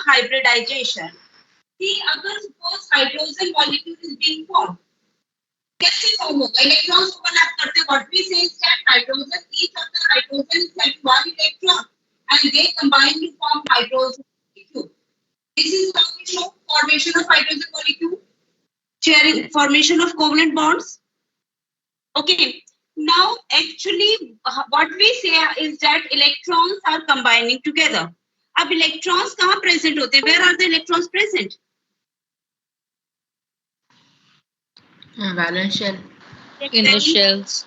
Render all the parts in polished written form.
hybridization. See, अगर suppose hydrogen molecule is being formed, कैसे form होगा? Electrons overlap करते हैं. What we say is that hydrogen, each of the hydrogen is having one electron, and they combine to form hydrogen molecule. This is how we show formation of hydrogen molecule, sharing formation of covalent bonds. Okay. Now, actually, what we say is that electrons are combining together. अब electrons कहाँ present होते हैं? Where are the electrons present? Valence shell. In the shells.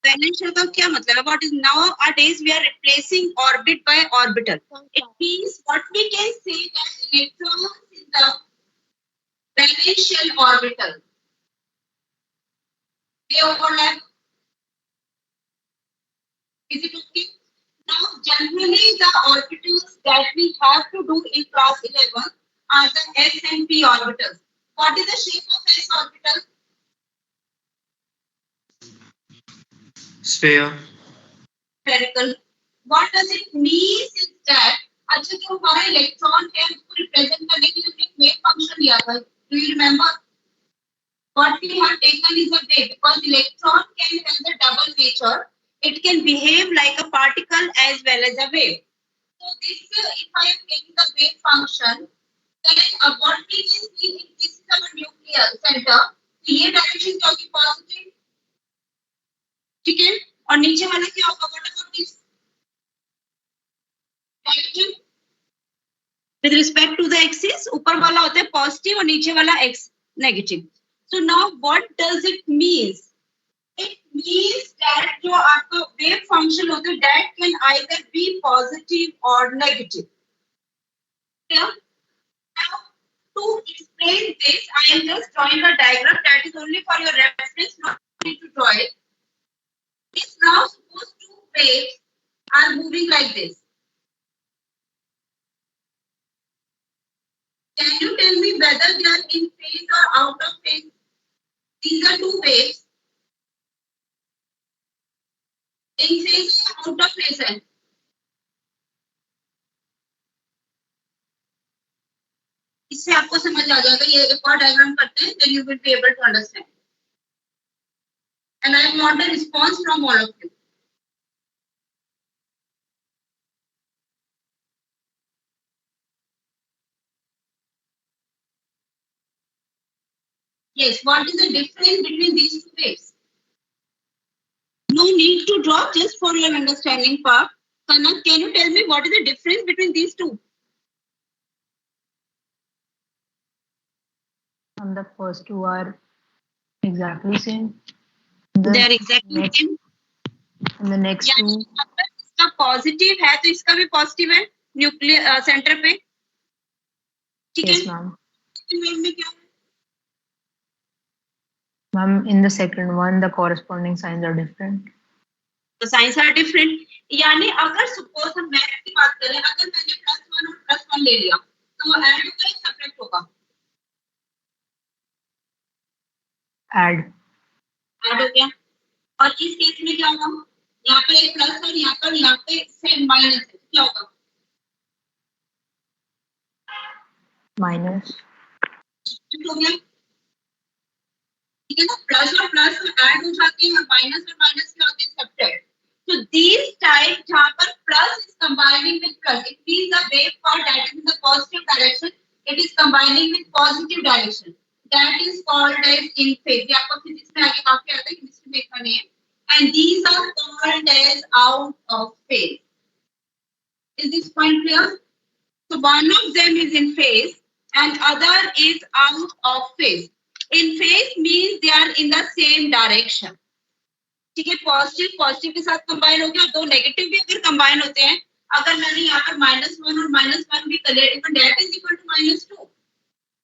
Valence shell का क्या मतलब है? What is nowadays we are replacing orbit by orbital. It means what we can say that electrons in the valence shell orbital, they overlap. Is it okay? Now, generally, the orbitals that we have to do in class 11 are the S and P orbitals. What is the shape of S orbital? Sphere. Spherical. What does it mean is that अच्छा जो हमारा electron है उसको represent करने के लिए एक wave function लिया था. Do you remember? What we have taken is a wave because electron can have a double nature. It can behave like a particle as well as a wave. So this, if I am taking the wave function, then what we can see is this is our nuclear center. तो ये direction क्या होगी? Positive. ठीक है. और नीचे वाला क्या होगा? What about this? Negative. With respect to the axis, ऊपर वाला होता है पॉजिटिव और नीचे वाला x negative. So now what does it mean? It means that जो आपका wave function होता है that can either be positive or negative. Yeah? Now to explain this, I am just drawing a diagram that is only for your reference, not need to draw it. It's now suppose two waves are moving like this. Can you tell me whether they are in phase or out of phase? These are two waves. In phase or out of phase है? इससे आपको समझ आ जाएगा. ये एक और diagram करते हैं, then you will be able to understand. And I want a response from all of you. Yes, what is the difference between these two waves? No need to draw, just for your understanding part. Kanak, can you tell me what is the difference between these two? And the first two are exactly same. They are exactly same. And the next two. अगर इसका positive है तो इसका भी positive है nuclear centre पे. ठीक है. Yes, ma'am. में क्या है? Ma'am, in the second one, the corresponding signs are different. तो साइंस आर डिफरेंट. यानी अगर सपोज हम मैथ की बात करें, अगर मैंने +1 और +1 ले लिया तो वो ऐड होगा या सब्ट्रैक्ट होगा? Add. ऐड हो गया. और इस केस में क्या होगा? यहाँ पर एक प्लस और यहाँ पे सेम माइनस है. क्या होगा? Minus. हो गया. ठीक है ना. प्लस और प्लस ऐड हो जाते हैं और माइनस क्या होते हैं? सब्ट्रैक्ट. So these type जहाँ पर plus is combining with plus, it means the wave part that is in the positive direction, it is combining with positive direction. That is called as in phase. ये आपको physics में आगे काफी आता है, chemistry में इतना नहीं है. And these are called as out of phase. Is this point clear? So one of them is in phase and other is out of phase. In phase means they are in the same direction. ठीक है. Positive के साथ combine हो गया. दो negative भी अगर combine होते हैं, अगर मैंने यहाँ पर -1 और -1 भी कर लिया, even that is equal to -2,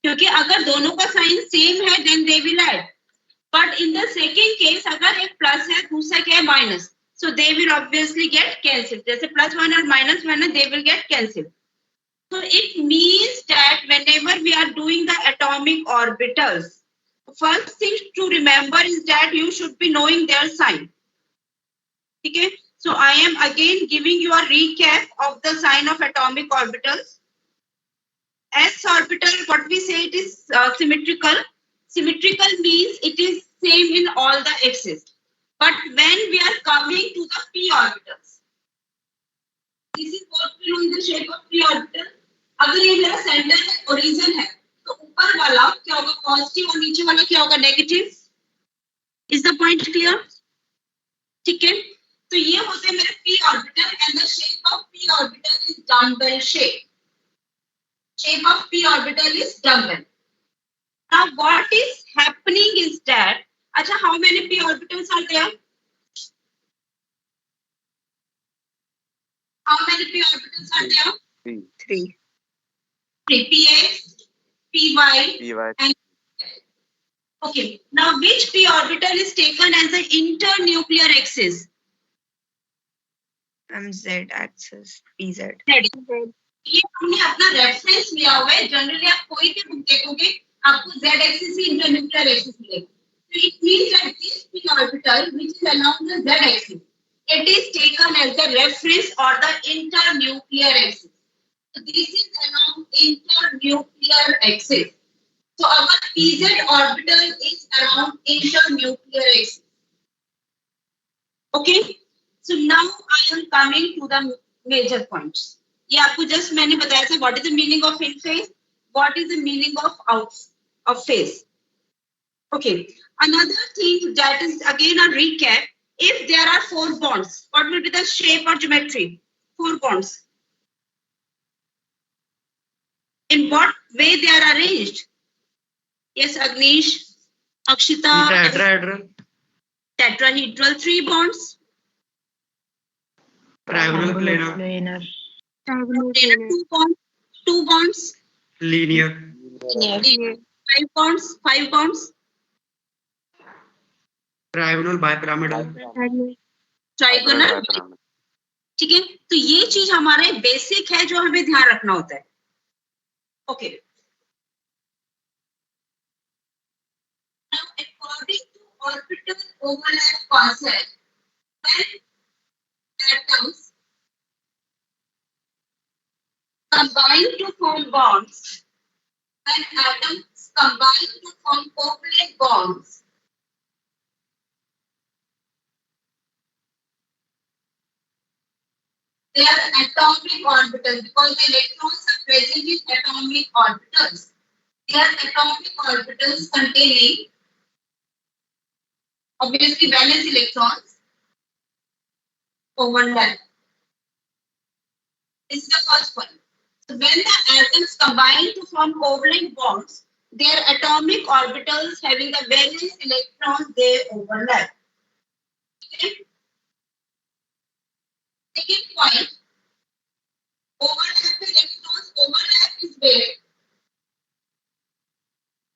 क्योंकि अगर दोनों का साइन सेम है then they will add. But in the second case अगर एक प्लस है दूसरा क्या है minus, so they will obviously get cancel. जैसे +1 और -1 है, they will get cancel. So it means that whenever we are doing the atomic orbitals, first thing to remember is that you should be knowing their sign. Okay, so I am again giving you a recap of the sign of atomic orbitals. S orbital, what we say, it is symmetrical. Symmetrical means it is same in all the axes. But when we are coming to the p orbitals, this is what we know in the shape of p orbital. अगर ये मेरा centre origin है तो ऊपर वाला क्या होगा positive और नीचे वाला क्या होगा negative. Is the point clear? ठीक है, तो ये होते हैं मेरे p orbital and the shape of p orbital is dumbbell shape. Shape of p orbital is dumbbell. Now what is happening is that, acha, how many p orbitals are there? How many p orbitals are there? Three. Three. Px, py, and okay. Now which p orbital is taken as the internuclear axis? Z axis. PZ. ये हमने अपना reference लिया हुआ है. Generally आप कोई भी book देखोगे आपको z एक्सिस ही इंटरन्यूक्लियर एक्सिस मिलेगा. So it means that this p orbital which is along the z axis, it is taken as the reference or the internuclear axis. So this is along internuclear axis. So our pz orbital is around internuclear axis. Okay. So now I am coming to the major points. ये आपको just मैंने बताया था what is the meaning of in phase, what is the meaning of out of phase. Okay, another thing that is again a recap. If there are four bonds, what will be the shape or geometry? Four bonds. In what way they are arranged? Yes, Agnish, Akshita. Tetrahedral. Tetrahedral. Three bonds. Triangular planar. Two bonds. Two bonds. Linear. Five bonds. Five bonds. Trigonal bipyramidal. Trigonal. ठीक है, तो ये चीज हमारे basic है जो हमें ध्यान रखना होता है. Okay. Now, according to orbital overlap concept, when atoms combine to form bonds, when atoms combine to form covalent bonds, they are atomic orbitals because the electrons are present in atomic orbitals. They are atomic orbitals containing obviously valence electrons overlap. This is the first one. So when the atoms combine to form covalent bonds, their atomic orbitals having the valence electrons, they overlap. Okay. Second point, overlap electrons. Overlap is where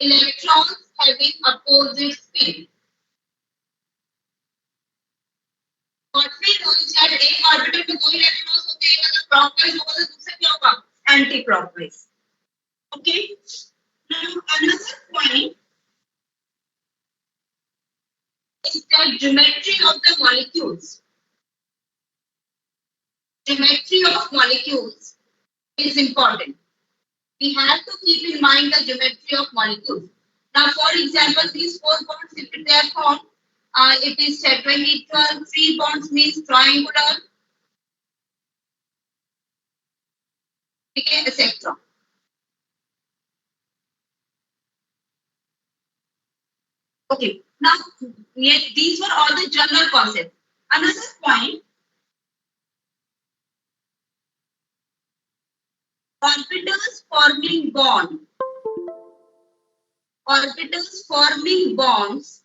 electrons having opposite spin. What we know is that एक orbital में दो electrons होते हैं, अगर clockwise होगा तो दूसरा क्या होगा anti clockwise. Okay. Now another point is the geometry of the molecules. Geometry of molecules is important. We have to keep in mind the geometry of molecules. Now, for example, these four bonds, if they are formed, it is tetrahedral. Three bonds means triangular. Okay, etc. Okay. Now, these were all the general concepts. Another point. Orbitals forming bond. Orbitals forming bonds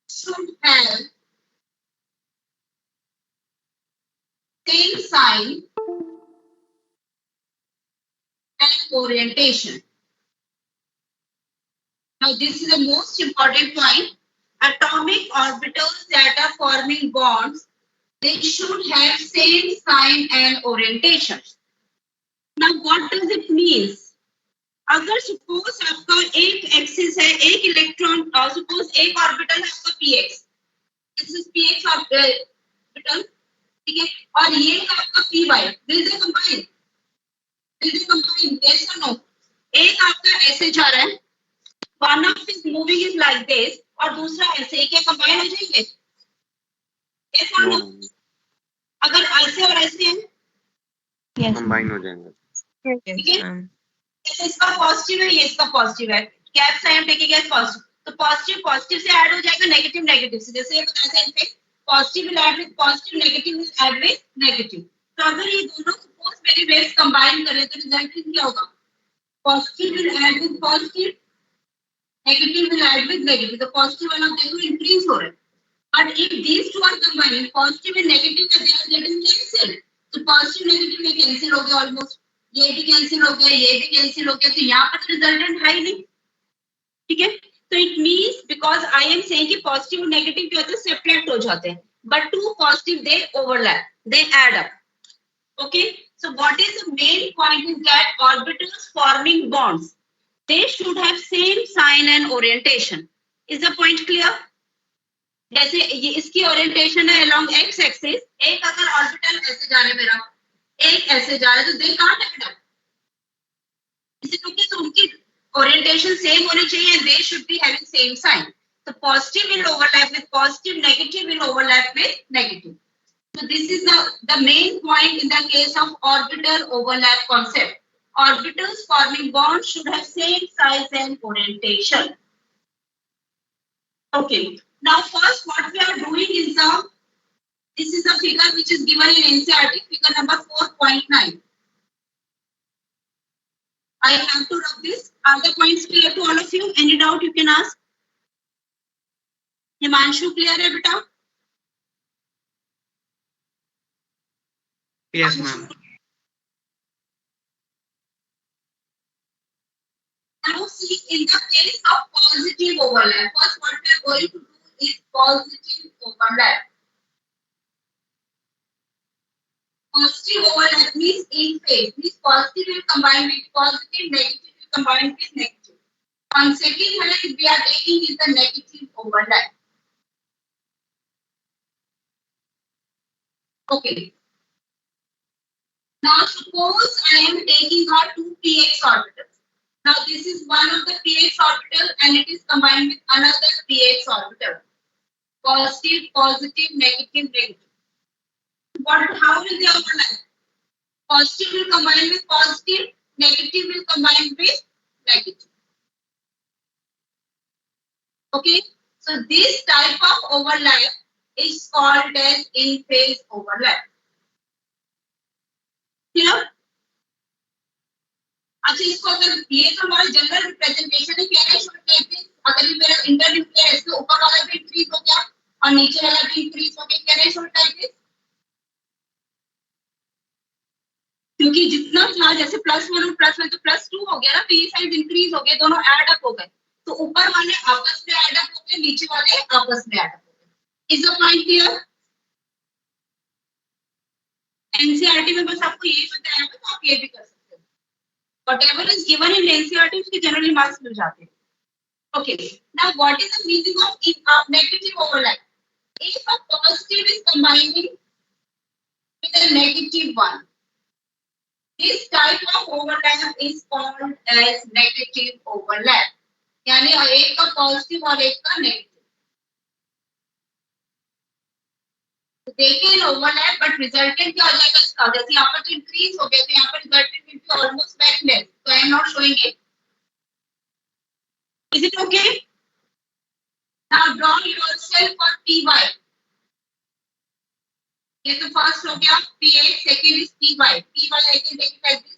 should have same sign and orientation. Now this is the most important point. Atomic orbitals that are forming bonds, they should have same sign and orientation. Now what does it mean? अगर suppose आपका एक axis है, एक electron, suppose एक orbital है आपका px, this is px orbital, ठीक है, और ये है आपका py, this is combined. yes or no? एक आपका ऐसे जा रहा है, one of is moving is like this, और दूसरा ऐसे, क्या कंबाइन हो जाएंगे? Yes or no? अगर ऐसे और ऐसे हैं, Yes. कंबाइन हो जाएंगे. ठीक है? Yes, ma'am. जैसे इसका पॉजिटिव है, ये इसका पॉजिटिव है, caps I am taking as positive, तो पॉजिटिव पॉजिटिव से ऐड हो जाएगा, नेगेटिव नेगेटिव से. जैसे ये बताया था in fact positive will add with positive, negative will add with negative. तो अगर ये दोनों सपोज मेरी वेव्स कंबाइन करें तो रिजल्ट क्या होगा? Positive will add with positive, negative will add with negative. The positive one of them will increase हो रहा है. But if these two are combined, positive and negative they are getting cancelled. So positive negative में cancel हो गया almost. ये भी cancel हो गया, ये भी cancel हो गया. तो यहाँ पर resultant है ही नहीं. ठीक है? So it means because I am saying कि positive और negative क्या होते हैं? Separate हो जाते हैं. But two positive they overlap. They add up. Okay? So what is the main point is that orbitals forming bonds, they should have same sign and orientation. Is the point clear? जैसे ये इसकी orientation है along x axis, एक अगर orbital ऐसे जा रहा है मेरा, एक ऐसे जा रहा है, तो दे can't add up. इसी क्योंकि तो उनकी ओरिएंटेशन सेम होनी चाहिए, they should be having same sign. So positive will overlap with positive, negative will overlap with negative. So this is the main point in the case of orbital overlap concept. Orbitals forming bonds should have same size and orientation. Okay. Now first what we are doing is this is the figure which is given in NCERT, figure number 4.9. I have to rub this. Are the points clear to all of you? Any doubt you can ask? Himanshu, clear hai beta? Yes, ma'am. Now see, in the case of positive overlap, first what we are going to do is positive overlap. Positive overlap means in phase. Means positive will combine with positive, negative will combine with negative. On second one we are taking is the negative overlap. Okay. Now suppose I am taking our two px orbitals. Now this is one of the px orbital and it is combined with another px orbital. Positive, positive, negative, negative. How will they overlap? Positive will combine with positive, negative will combine with negative. Okay, so this type of overlap is called as in-phase overlap. Clear? अच्छा, इसको अगर ये तो हमारा general representation है, क्या है short type में, अगर ये मेरा इंटरन्यूक्लियर है, इसके ऊपर वाला भी इंक्रीज हो गया और नीचे वाला भी इंक्रीज हो गया, क्या है शॉर्ट टाइप में? क्योंकि जितना था जैसे +1 और +1 तो +2 हो गया ना, तो ये साइड इंक्रीज हो गया, दोनों ऐड अप हो गए, तो ऊपर वाले आपस में ऐड अप हो गए, नीचे वाले आपस में ऐड अप हो गए. Is the point clear? NCERT में बस आपको यही बताया है, तो आप ये भी कर सकते हो. Whatever is given in NCERT उसके generally marks मिल जाते हैं. Okay. Now what is the meaning of negative overlap? If a positive is combining with a negative one, this type of overlap is called as negative overlap. यानी एक का positive और एक का negative. They can overlap, but resultant क्या हो जाएगा इसका? जैसे यहाँ पर तो इंक्रीज हो गया, तो यहाँ पर resultant will be almost very less. So I am not showing it. Is it okay? Now draw yourself for Py. ये तो first हो गया Px, second is Py. Py I can take it like this.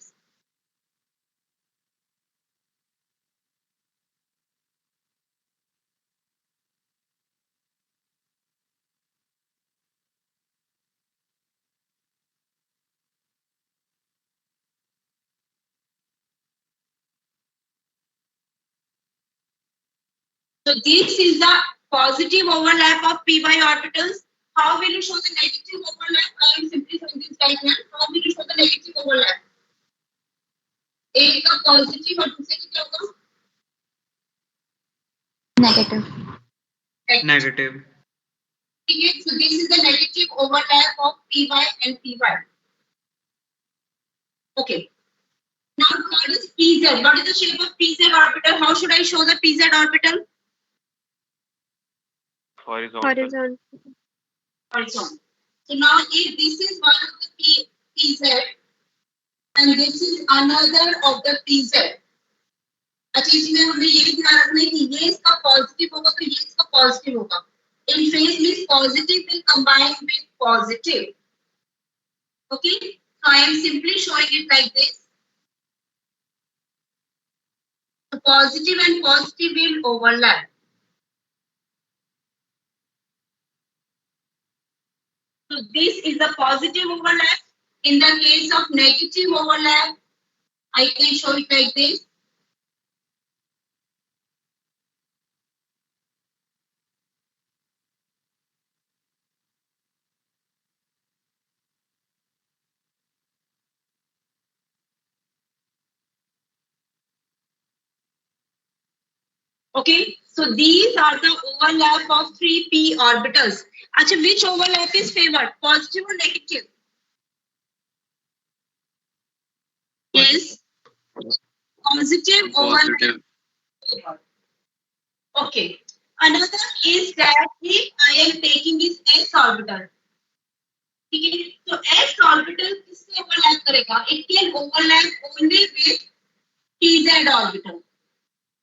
So this is the positive overlap of Py orbitals. How will you show the negative overlap? I am simply showing this diagram. How will you show the negative overlap? एक का positive और दूसरे का क्या होगा? Negative. Negative. ठीक है, so this is the negative overlap of Py and Py. Okay. Now draw What is PZ? What is the shape of PZ orbital? How should I show the PZ orbital? Horizontal. Horizontal. So now if this is one of the PZ and this is another of the PZ. अच्छा इसमें हमें ये ध्यान रखना है कि ये इसका पॉजिटिव होगा तो ये इसका पॉजिटिव होगा. In phase means positive will combine with positive. Okay, so I am simply showing it like this. So positive and positive will overlap. So this is the positive overlap. In the case of negative overlap, I can show it like this. Okay, so these are the overlap of 3p orbitals. Achha, which overlap is favored? Positive or negative? Yes. Positive overlap. Okay. Another is that if I am taking this s orbital. Okay. So s orbital किससे overlap करेगा? It can overlap only with pz orbital.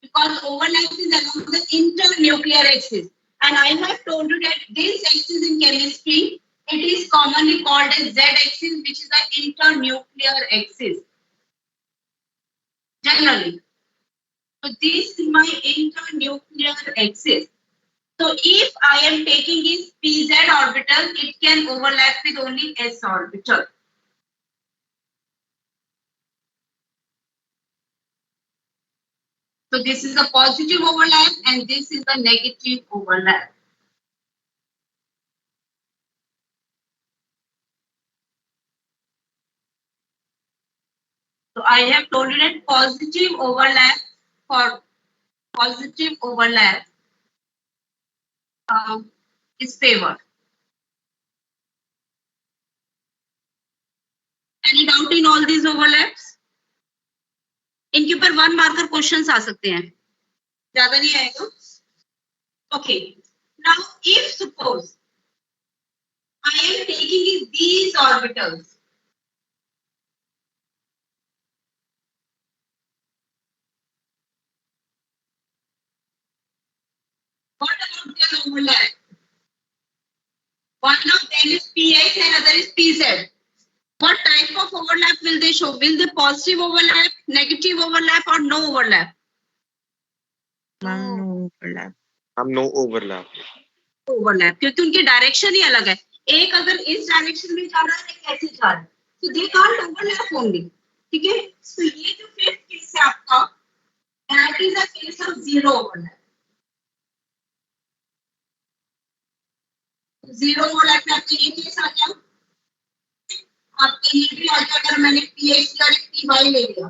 Because overlap is along the internuclear axis. And I have told you that this axis in chemistry, it is commonly called as z-axis, which is the internuclear axis. Generally. So this is my internuclear axis. So if I am taking this pz orbital, it can overlap with only s orbital. So this is the positive overlap and this is the negative overlap. So I have told you that positive overlap is favored. Any doubt in all these overlaps? इनके ऊपर 1 marker questions आ सकते हैं, ज्यादा नहीं आएगा. Okay. Now if suppose I am taking these orbitals. What about their overlap? One of them is px and other is pz. What type of overlap will they show? Will they positive overlap, negative overlap, or no overlap? No overlap. No overlap. Overlap, क्योंकि उनकी direction ही अलग है. एक अगर इस direction में जा रहा है, एक ऐसे जा रहा है. So they can't overlap only. ठीक है? So ये जो fifth case है आपका, that is a case of zero overlap. Zero overlap में आपका ये केस आ गया. आपका ये भी आ गया अगर मैंने px और py ले लिया.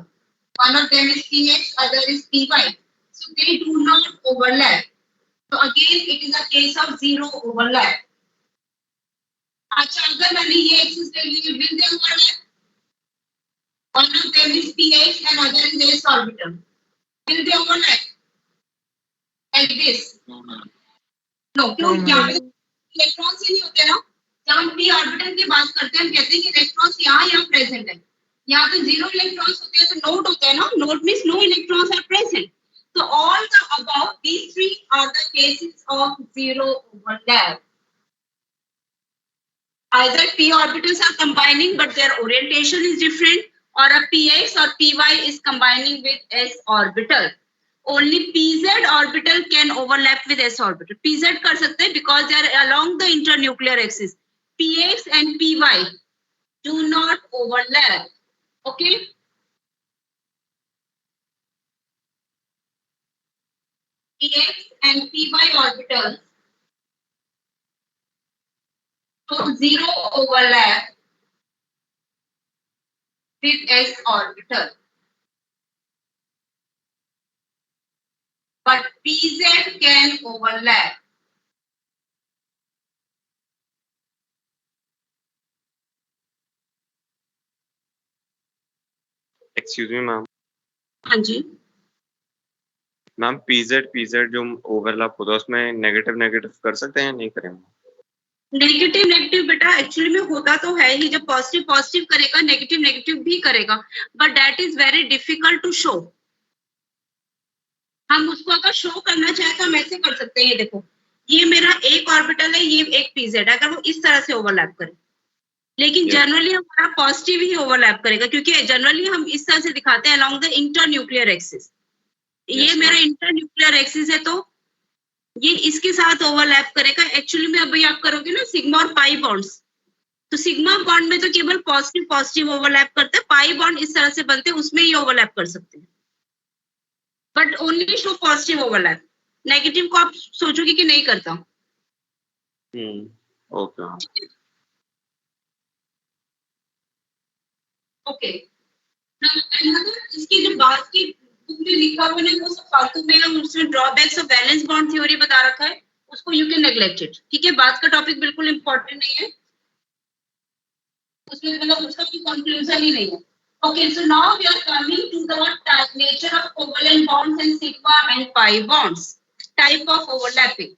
One of them is px, other is py. So they do not overlap. So again it is a case of zero overlap. अच्छा अगर मैंने ये एक्सिस ले ली, will they overlap? One of them is px and other is s orbital. Will they overlap? Like this? No. क्यों? यहाँ पे electrons ही नहीं होते ना. जब हम p ऑर्बिटल की बात करते हैं हम कहते हैं कि इलेक्ट्रॉन्स यहाँ प्रेजेंट है. यहाँ पे जीरो इलेक्ट्रॉन्स होते हैं तो नोट होता है ना. Note means no electrons are present. So all the above, these three are the cases of zero overlap. Either p orbitals are combining but their orientation is different, or a px or py is combining with s orbital. Only pz orbital can overlap with s orbital. pz कर सकते हैं because they are along the internuclear axis. px and py do not overlap. Okay. px and py orbitals so zero overlap with s orbital. But pz can overlap. Excuse me, ma'am. हाँ जी, ma'am PZ जो overlap होता है उसमें negative negative कर सकते हैं या नहीं करेंगे? नेगेटिव नेगेटिव बेटा एक्चुअली में होता तो है ही, जब पॉजिटिव पॉजिटिव करेगा नेगेटिव नेगेटिव भी करेगा, but that is very difficult to show. हम उसको अगर शो करना चाहे तो हम ऐसे कर सकते हैं, ये देखो ये मेरा एक ऑर्बिटल है, ये एक पीजेड, अगर वो इस तरह से ओवरलैप करे, लेकिन Yes. जनरली हमारा पॉजिटिव ही ओवरलैप करेगा, क्योंकि जनरली हम इस तरह से दिखाते हैं अलोंग द इंटरन्यूक्लियर एक्सिस। ये Yes, मेरा ma'am. इंटरन्यूक्लियर एक्सिस है, तो ये इसके साथ ओवरलैप करेगा। एक्चुअली में अभी आप करोगे ना सिग्मा और पाई बॉन्ड्स, तो सिग्मा बॉन्ड में तो केवल पॉजिटिव पॉजिटिव ओवरलैप करते हैं, पाई बॉन्ड इस तरह से बनते हैं, उसमें ही ओवरलैप कर सकते हैं, but only show positive overlap. Negative को आप सोचोगे कि नहीं करता। Okay ma'am. ओके, इसकी जो बात की बुक में लिखा हुआ है वो सब फालतू में है, उसमें drawbacks of valence bond theory बता रखा है, उसको यू कैन नेग्लेक्ट इट। ठीक है, बात का टॉपिक बिल्कुल इंपॉर्टेंट नहीं है, उसमें मतलब उसका कोई कंक्लूजन ही नहीं है। Okay, so now we are coming to the nature of covalent bonds and sigma and pi bonds, type of overlapping.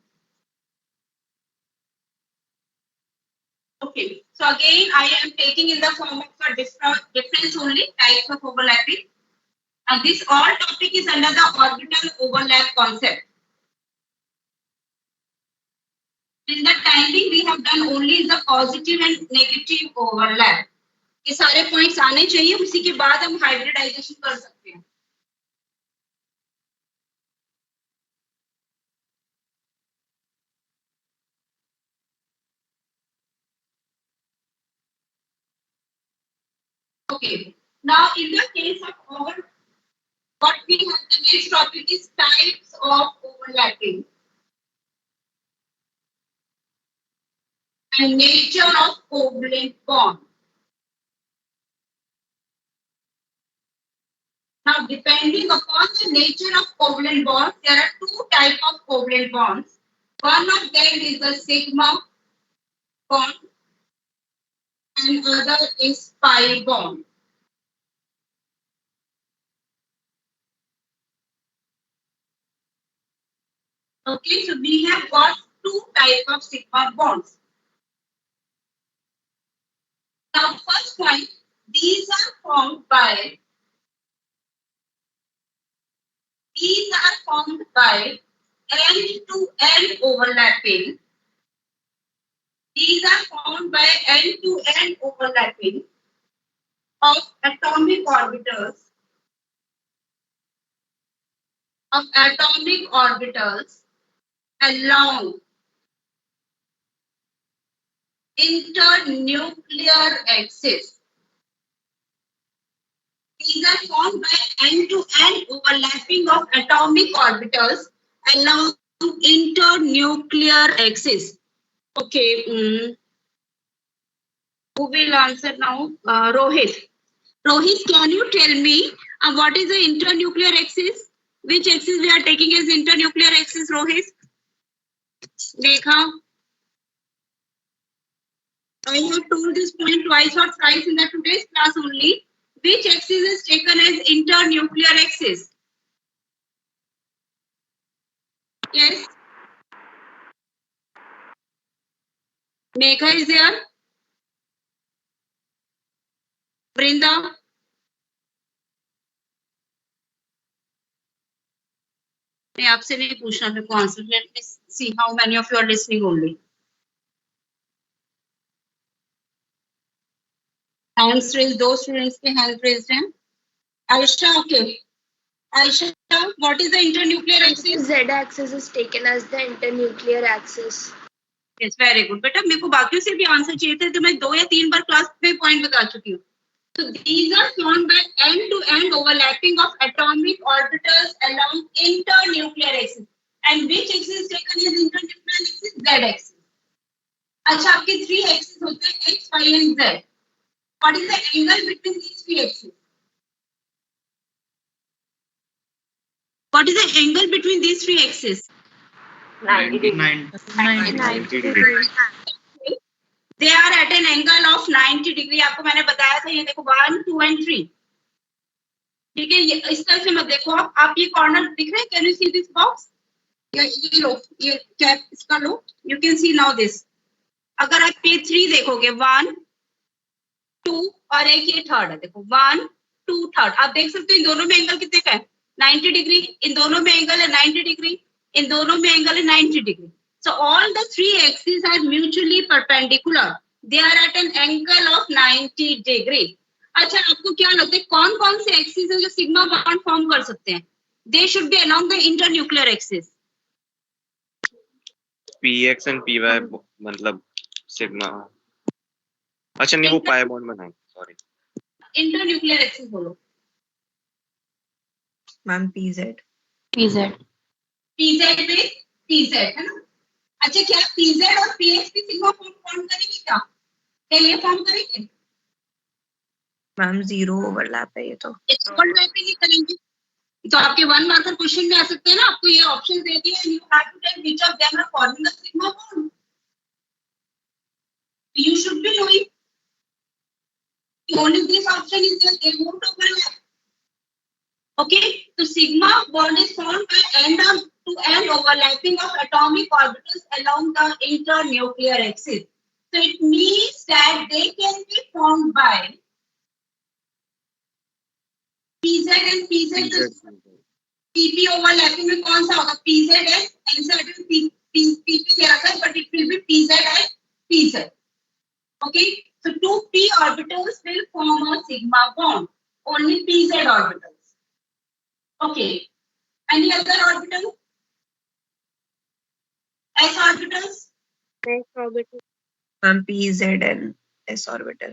Okay, so again I am taking in the form of a difference only, types of overlapping, and this all topic is under the orbital overlap concept. In the timing we have done only the positive and negative overlap. ये सारे points आने चाहिए, उसी के बाद हम hybridisation कर सकते हैं। Okay, now in the case of what we have, the next topic is types of overlapping and nature of covalent bond. Now, depending upon the nature of covalent bonds, there are two types of covalent bonds. One of them is the sigma bond and other is pi bond. Okay, so we have got two types of sigma bonds. Now, first one, these are formed by end-to-end overlapping. These are formed by end-to-end overlapping of atomic orbitals along internuclear axis. These are formed by end-to-end overlapping of atomic orbitals along internuclear axis. Okay, who will answer now? Rohit. Rohit, can you tell me what is the internuclear axis? Which axis we are taking as internuclear axis, Rohit? Dekha. I have told this point twice or thrice in the today's class only. Which axis is taken as internuclear axis? Yes. Megha is there. Brinda. मैं आपसे नहीं पूछना, मेरे को answer. Let me see how many of you are listening only. Hands raised, those students के hands raised हैं। Aisha, okay. Aisha, what is the internuclear axis? Z-axis is taken as the internuclear axis. Yes, very good. बेटा मेरे को बाकियों से भी answer चाहिए थे, तो मैं 2 या 3 बार क्लास में पॉइंट बता चुकी हूँ। So these are formed by end-to-end overlapping of atomic orbitals along internuclear axis. And which axis is taken as internuclear axis? Z-axis. अच्छा, आपके 3 axes होते हैं X, Y and Z. What is the angle between these 3 axes? What is the angle between these 3 axes? 90 degrees. They are at an angle of 90 degree. आपको मैंने बताया था, ये देखो 1, 2 and 3. ठीक है, ये इस तरह से मत देखो आप ये कॉर्नर दिख रहे हैं, can you see this box, ये लो, ये कैप इसका लो, you can see now this. अगर आप ये 3 देखोगे 1 2 और एक ये थर्ड है, देखो 1 2 थर्ड, आप देख सकते हो इन दोनों में एंगल कितने का है, 90 डिग्री, इन दोनों में एंगल है 90 डिग्री, इन दोनों में एंगल है 90 degree. So all the 3 axes are mutually perpendicular. They are at an angle of 90 degree. अच्छा, आपको क्या लगता है कौन कौन से एक्सिस है जो सिग्मा बॉन्ड फॉर्म कर सकते हैं? They should be along the internuclear axis. px and py मतलब सिग्मा, अच्छा नहीं वो पाई बॉन्ड बनाएंगे, सॉरी Internuclear axis बोलो। Ma'am PZ. PZ. PZ में PZ है ना? अच्छा, क्या PZ और PX भी सिग्मा फॉर्म करेंगे क्या? क्या ये फॉर्म करेंगे? मैम 0 ओवरलैप है ये तो। ओवरलैपिंग ही करेंगे। तो आपके 1 मार्कर क्वेश्चन में आ सकते हैं ना, आपको ये ऑप्शन दे दिया, you have to tell which of them are forming the sigma bond. You should be knowing. Only this option is there, they won't overlap. Okay, so sigma bond is formed by end-to-end overlapping of atomic orbitals along the internuclear axis. So it means that they can be formed by PZ and PZ. PP overlapping में कौन सा होगा? PZ and NZ PP दे रखा है, but it will be PZ and PZ. Okay, so 2 p orbitals will form a sigma bond. Only PZ orbitals. Okay. Any other orbital? S orbitals? Ma'am PZ and S orbital.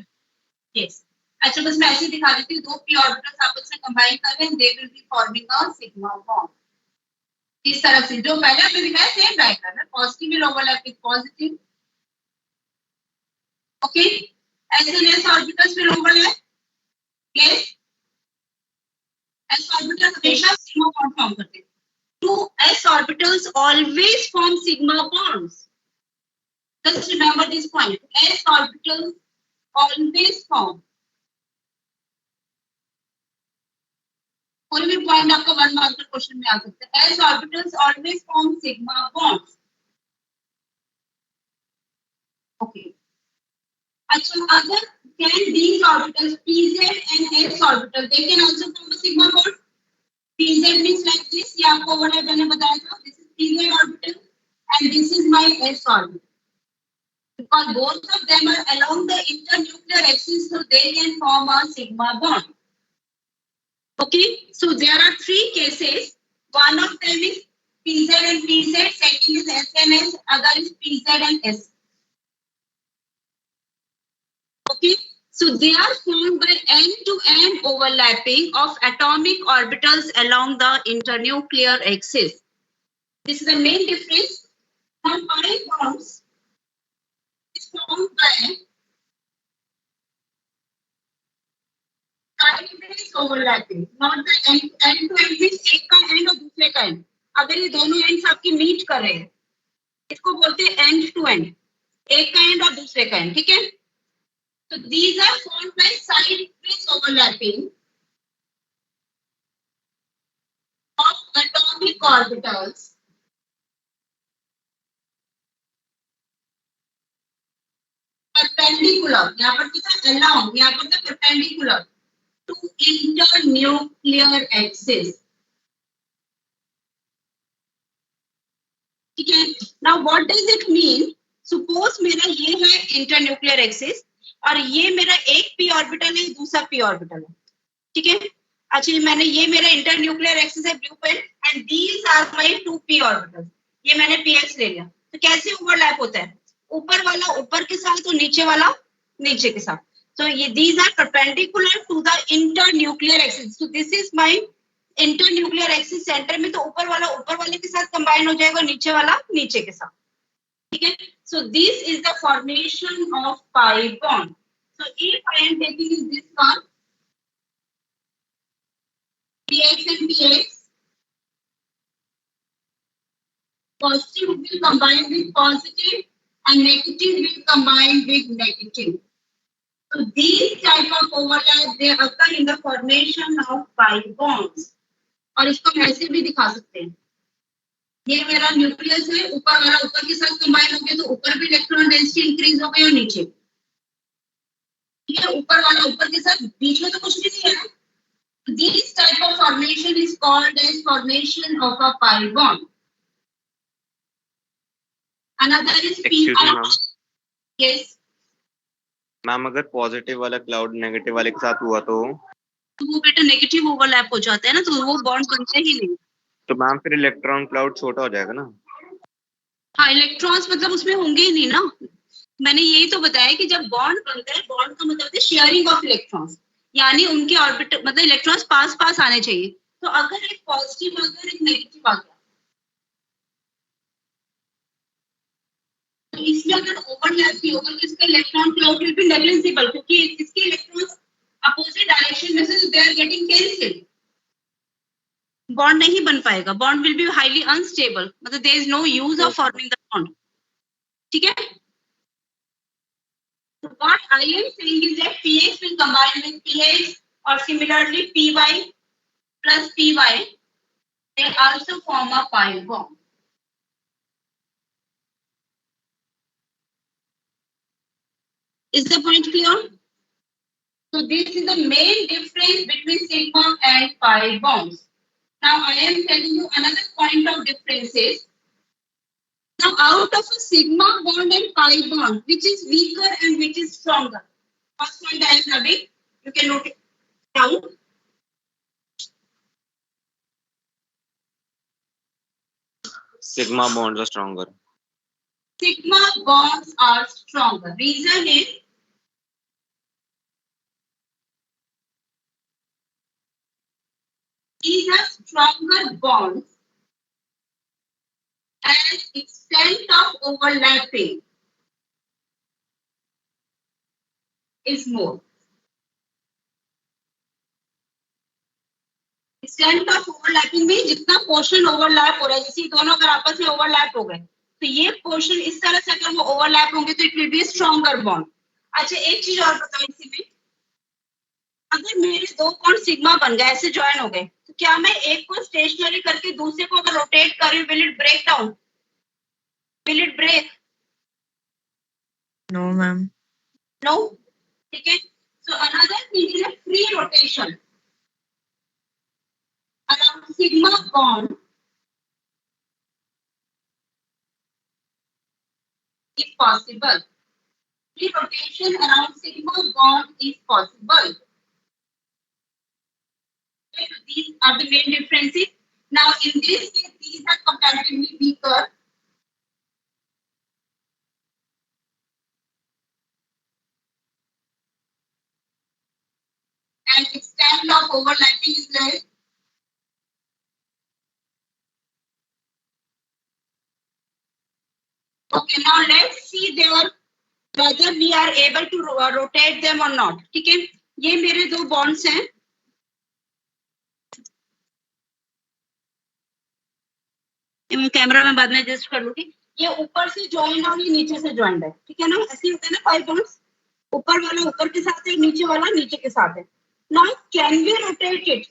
Yes. अच्छा, बस मैं ऐसे ही दिखा देती हूँ, 2 p orbitals आपस में combine कर रहे हैं, they will be forming a sigma bond. इस तरह से जो पहले आपने दिखाया सेम डायग्राम है, positive will overlap with positive. Okay. S and S orbitals will overlap. Yes. S orbitals हमेशा sigma bond form करते हैं. 2 S orbitals always form sigma bonds. Just remember this point. S orbitals always form. कोई भी point आपका 1 marker question में आ सकता है. S orbitals always form sigma bonds. Okay. अच्छा, अगर can these orbitals PZ and S orbital they can also form a sigma bond. PZ means like this, ये आपको overlap मैंने बताया था. This is PZ orbital and this is my S orbital. Because both of them are along the internuclear axis, so they can form a sigma bond. Okay, so there are 3 cases. One of them is PZ and PZ, second is S and S, other is PZ and S. Okay, so they are formed by end-to-end overlapping of atomic orbitals along the internuclear axis. This is the main difference. Now, pi bonds is formed by side-based overlapping, not the end-to-end means एक का end और दूसरे का end. अगर ये दोनों ends आपकी meet कर रहे हैं, इसको बोलते हैं end-to-end. एक का end और दूसरे का end, ठीक है? So these are formed by side-based overlapping of atomic orbitals perpendicular, यहाँ पर क्या था along, यहाँ पर था perpendicular to internuclear axis. ठीक है? Now what does it mean? Suppose मेरा ये है internuclear axis और ये मेरा एक p ऑर्बिटल है, दूसरा p ऑर्बिटल है, ठीक है? अच्छा, मैंने ये मेरा इंटरन्यूक्लियर एक्सिस है blue pen and these are my 2 p orbitals. ये मैंने px ले लिया. तो कैसे ओवरलैप होता है? ऊपर वाला ऊपर के साथ और नीचे वाला नीचे के साथ. So ये these are perpendicular to the internuclear axis. So this is my internuclear axis centre में, तो ऊपर वाला ऊपर वाले के साथ कंबाइन हो जाएगा, नीचे वाला नीचे के साथ, ठीक है? So this is the formation of pi bond. So if I am taking this one, px and px, positive will combine with positive and negative will combine with negative. So these type of overlap they occur in the formation of pi bonds. और इसको हम ऐसे भी दिखा सकते हैं, ये मेरा न्यूक्लियस है, ऊपर वाला ऊपर के साथ कंबाइन हो गया तो ऊपर भी इलेक्ट्रॉन डेंसिटी इंक्रीज हो गई और नीचे ये ऊपर वाला ऊपर के साथ, बीच में तो कुछ भी नहीं है ना. This type of formation is called as formation of a pi bond. Another is p. Excuse me, ma'am. Yes. Ma'am अगर पॉजिटिव वाला क्लाउड नेगेटिव वाले के साथ हुआ तो वो बेटा नेगेटिव ओवरलैप हो जाता है ना, तो वो बॉन्ड बनते ही नहीं. तो मैम फिर इलेक्ट्रॉन क्लाउड छोटा हो जाएगा ना. हाँ, इलेक्ट्रॉन्स मतलब उसमें होंगे ही नहीं ना. मैंने यही तो बताया कि जब बॉन्ड बनता है, बॉन्ड का मतलब है शेयरिंग ऑफ इलेक्ट्रॉन्स, यानी उनके ऑर्बिटल मतलब इलेक्ट्रॉन्स पास पास आने चाहिए. तो अगर एक पॉजिटिव अगर एक नेगेटिव आ गया तो इसमें अगर ओवरलैप भी होगा तो इसका electron cloud will be negligible, क्योंकि इसके इलेक्ट्रॉन्स अपोजिट डायरेक्शन में से they are getting cancelled. Bond नहीं बन पाएगा, bond will be highly unstable, मतलब there is no use of forming the bond. ठीक है. So what I am saying is that px will combine with px or similarly py plus py, they also form a pi bond. Is the point clear? So this is the main difference between sigma and pi bonds. Now I am telling you another point of differences. Now out of a sigma bond and pi bond, which is weaker and which is stronger? First point I am having, you can note it down. sigma bonds are stronger. Sigma bonds are stronger. Reason is these are stronger bonds and extent of overlapping is more. Extent of overlapping में जितना portion overlap हो रहा है, जैसे दोनों अगर आपस में ओवरलैप हो गए तो ये पोर्शन इस तरह से अगर वो ओवरलैप होंगे तो it will be stronger bond. अच्छा एक चीज और बताओ इसी में, अगर मेरे दो बॉन्ड सिग्मा बन गए, ऐसे ज्वाइन हो गए, तो क्या मैं एक को स्टेशनरी करके दूसरे को अगर रोटेट कर रही हूँ, will it break down? Will it break? No, ma'am. No. ठीक है. So another thing is a free rotation around sigma bond is possible. Free rotation around sigma bond is possible. Okay, so these are the main differences. Now in this case, these are comparatively weaker. And extent of overlapping is less. Okay, now let's see whether we are able to rotate them or not. ठीक है, ये मेरे दो bonds हैं. मैं camera में बाद में एडजस्ट कर लूंगी. ये ऊपर से ज्वाइन और ये नीचे से ज्वाइन है. ठीक है ना, ऐसे ही होता है ना pi bonds. ऊपर वाला ऊपर के साथ है, नीचे वाला नीचे के साथ है. Now can we rotate it?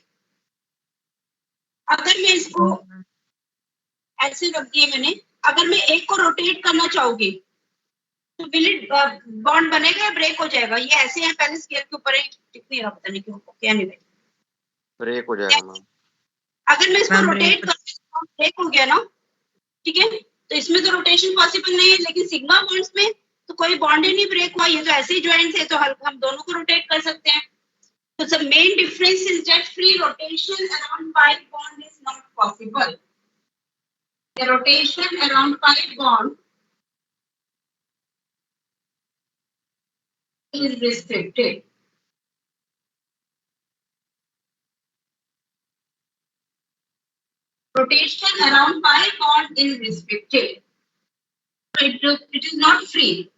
अगर मैं इसको ऐसे रख दिए मैंने, अगर मैं एक को रोटेट करना चाहूंगी तो विल इट बॉन्ड बनेगा या ब्रेक हो जाएगा? ये ऐसे है, पहले स्केल के ऊपर है, दिख नहीं रहा, पता नहीं क्यों. क्या नहीं ब्रेक हो जाएगा मैम. अगर मैं इसको रोटेट कर ब्रेक हो गया ना, ठीक है, तो इसमें तो रोटेशन पॉसिबल नहीं है. लेकिन सिग्मा बॉन्ड्स में तो कोई बॉन्ड ही नहीं ब्रेक हुआ, ये तो ऐसे ही ज्वाइंट है, तो हम दोनों को रोटेट कर सकते हैं. So the main difference is that free rotation around pi bond is not possible. The rotation around pi bond is restricted. Rotation around pi bond is restricted. So it is not free.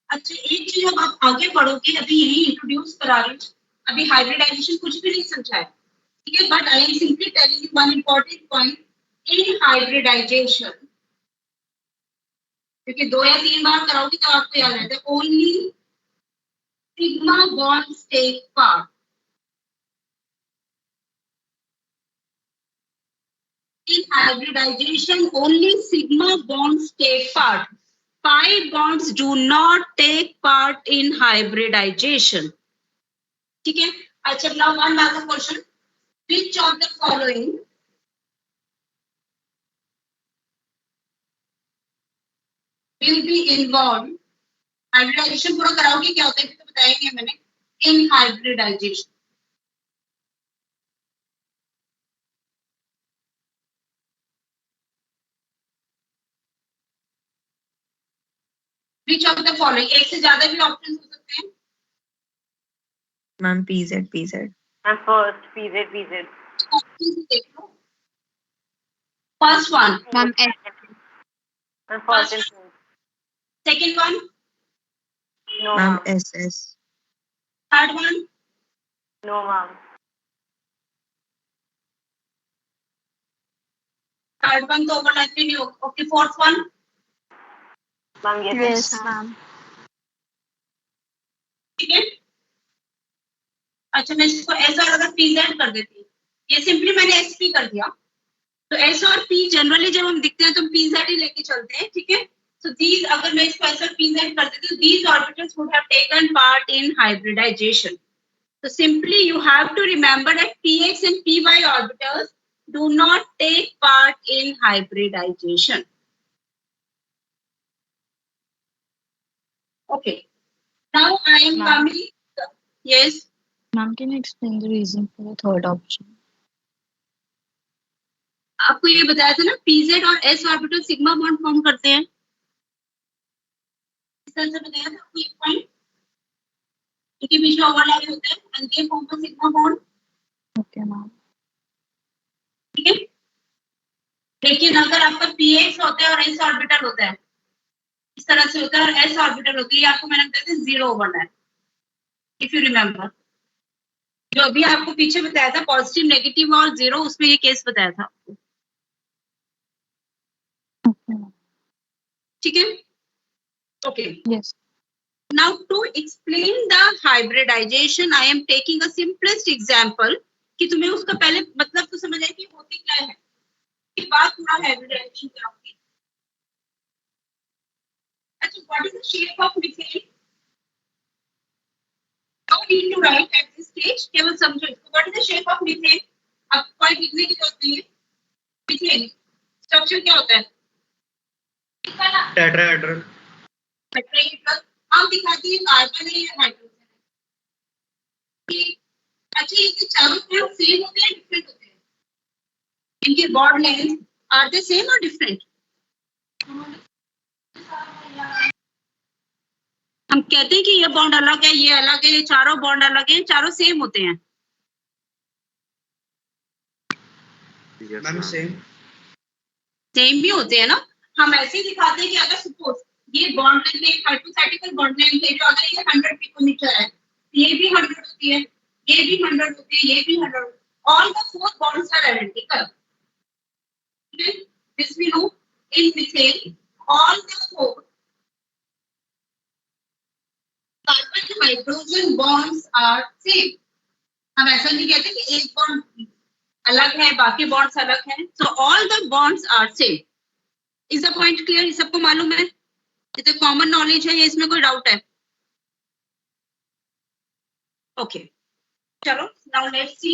अच्छा एक चीज अब आप आगे बढ़ोगे, अभी यही introduce करा रही हूँ, अभी हाइब्रिडाइजेशन कुछ भी नहीं समझा है. ठीक है, but I am simply telling you one important point in hybridization, क्योंकि 2 या 3 बार कराओगे तो आपको याद रहता है. Only sigma bonds take part. In hybridization, only sigma bonds take part. Pi bonds do not take part in hybridization. ठीक है? अच्छा, now one last question. Which of the following will be involved? Hybridization पूरा कराओगे क्या होता है तो बताएंगे मैंने. In hybridization. Which of the following? एक से ज्यादा भी ऑप्शन हो सकते हैं. Ma'am, PZ. And first, PZ. First one. Ma'am, And first and second. Second one. No, Ma'am, ma'am. SS. Third one. No, ma'am. Third one तो overlap भी नहीं होगा. Okay, fourth one. Ma'am, yes. ma'am. ठीक है. अच्छा, मैं इसको S और अगर पीजेड कर देती हूँ. ये सिंपली मैंने एसपी कर दिया. तो एस और पी जनरली जब हम दिखते हैं तो पीजेड ही लेके चलते हैं. ठीक है. So these, अगर मैं इसको एस और पीजेड कर देती हूँ, these orbitals would have taken part in hybridization. So simply you have to remember that px and py orbitals do not take part in hybridization. Okay. Now I am Ma'am. coming. Yes. Ma'am, can you explain the reason for the third option? आपको ये बताया था ना, pz और s orbital sigma bond form करते हैं. इस तरह से बताया था आपको एक पॉइंट. इनके बीच में ओवरलैप होता है and they form a sigma bond. Okay, ma'am. ठीक है. लेकिन अगर आपका px होता है और s ऑर्बिटल होता है, इस तरह से होता है और s ऑर्बिटल होती है, आपको मैंने बताया था zero overlap. If you remember, जो अभी आपको पीछे बताया था पॉजिटिव नेगेटिव और जीरो, उसमें ये केस बताया था आपको. Okay, ma'am. ठीक है. Okay. Yes. Now to explain the hybridization, I am taking a simplest example कि तुम्हें उसका पहले मतलब तो समझ आए कि होती क्या है. के बाद पूरा hybridization कराऊंगी. अच्छा, what is the shape of methane? No need to write at this stage. केवल समझो इसको. What is the shape of methane? अब कोई लिखने की जरूरत नहीं है. Methane स्ट्रक्चर क्या होता है? टेट्राहेड्रल. टेट्राहेड्रल. हम दिखाती है कार्बन है या हाइड्रोजन है. ठीक. अच्छा, ये चारों तरफ सेम होते हैं डिफरेंट होते हैं? इनके bond length are they same और डिफरेंट? हम कहते हैं कि ये बॉन्ड अलग है, ये अलग है, ये चारों बॉन्ड अलग है, चारों सेम होते हैं. Ma'am same. सेम भी होते हैं ना. हम ऐसे ही दिखाते हैं कि अगर सपोज ये बॉन्ड लेंथ एक हाइपोथेटिकल बॉन्ड लेंथ है, जो अगर ये 100 पिकोमीटर है, ये भी 100 होती है, ये भी 100 होती है, ये भी 100. All the four bonds are identical. This we know in methane all the four carbon hydrogen bonds are same. हम ऐसा नहीं कहते कि एक बॉन्ड अलग है बाकी बॉन्ड्स अलग हैं. So all the bonds are same. Is the point clear? ये सबको मालूम है? ये तो कॉमन नॉलेज है, ये इसमें कोई डाउट है? ओके, चलो नाउ लेट्स सी.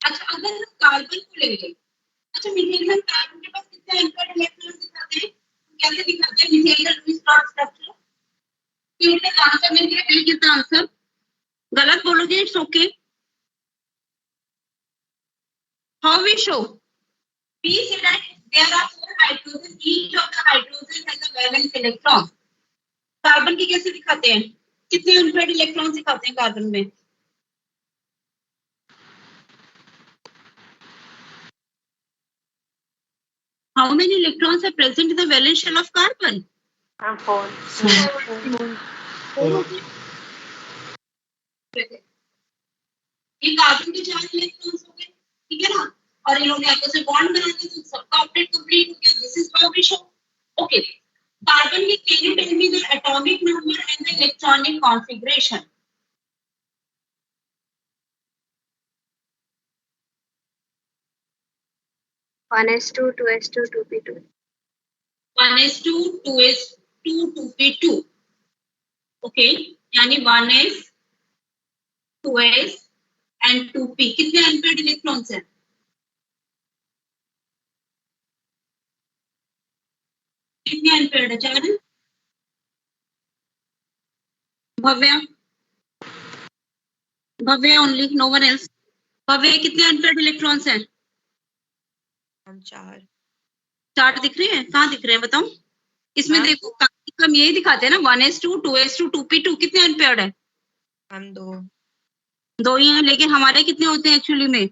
अच्छा, अगर हम कार्बन को लेंगे, अच्छा मीथेन में कार्बन के पास कितने एंकर्ड इलेक्ट्रॉन दिखाते हैं? कैसे दिखाते हैं मीथेन का लुईस डॉट स्ट्रक्चर? क्योंकि आंसर मिल गया. कहीं कितना आंसर गलत बोलोगे it's okay. How we show? We say that there are four hydrogen. Each of the hydrogen has a valence electron. Carbon की कैसे दिखाते हैं? कितने अनपेयर्ड इलेक्ट्रॉन दिखाते हैं कार्बन में? How many electrons are present in the valence shell of carbon? And four. ये carbon के 4 इलेक्ट्रॉन्स हो गए. ठीक है ना. और इन्होंने आपस में बॉन्ड बना दिए तो सबका अपडेट कंप्लीट हो गया. This is how we show. Okay. Carbon की, can you tell me the atomic number and the electronic configuration? One S2, 2S2, 2P2. 1s2, 2s2, 2p2. Okay. यानी 1s, 2s and 2p. कितने unpaired electrons हैं? कितने unpaired है? 4 है? भव्य only, no one else. भव्य कितने unpaired electrons हैं? 4. 4 दिख रहे हैं? कहाँ दिख रहे हैं बताओ? इसमें देखो हम यही दिखाते हैं ना, 1s2, 2s2, 2p2. कितने अनपेयर्ड है? मैम 2. 2 ही हैं, लेकिन हमारे कितने होते हैं एक्चुअली में?